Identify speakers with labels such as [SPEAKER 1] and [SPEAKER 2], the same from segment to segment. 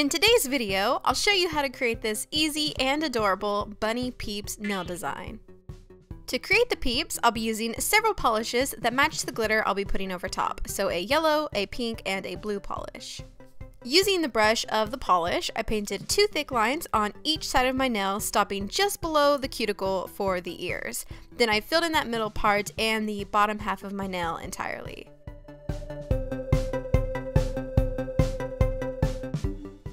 [SPEAKER 1] In today's video, I'll show you how to create this easy and adorable bunny Peeps nail design. To create the Peeps, I'll be using several polishes that match the glitter I'll be putting over top, so a yellow, a pink, and a blue polish. Using the brush of the polish, I painted 2 thick lines on each side of my nail, stopping just below the cuticle for the ears. Then I filled in that middle part and the bottom half of my nail entirely.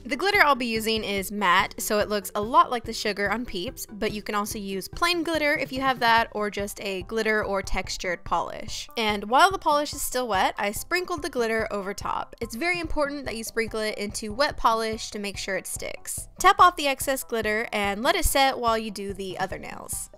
[SPEAKER 1] The glitter I'll be using is matte, so it looks a lot like the sugar on Peeps, but you can also use plain glitter if you have that, or just a glitter or textured polish. And while the polish is still wet, I sprinkled the glitter over top. It's very important that you sprinkle it into wet polish to make sure it sticks. Tap off the excess glitter and let it set while you do the other nails.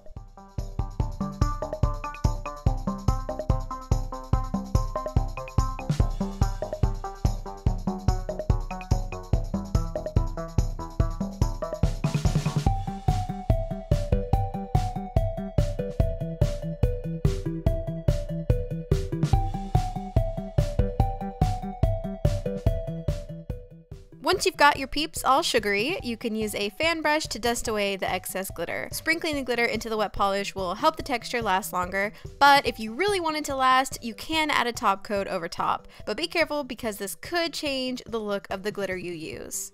[SPEAKER 1] Once you've got your Peeps all sugary, you can use a fan brush to dust away the excess glitter. Sprinkling the glitter into the wet polish will help the texture last longer, but if you really want it to last, you can add a top coat over top. But be careful because this could change the look of the glitter you use.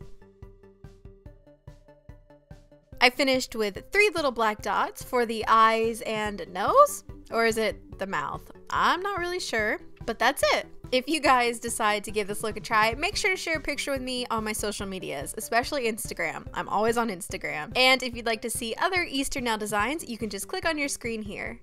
[SPEAKER 1] I finished with 3 little black dots for the eyes and nose? Or is it the mouth? I'm not really sure, but that's it. If you guys decide to give this look a try, make sure to share a picture with me on my social medias, especially Instagram. I'm always on Instagram. And if you'd like to see other Easter nail designs, you can just click on your screen here.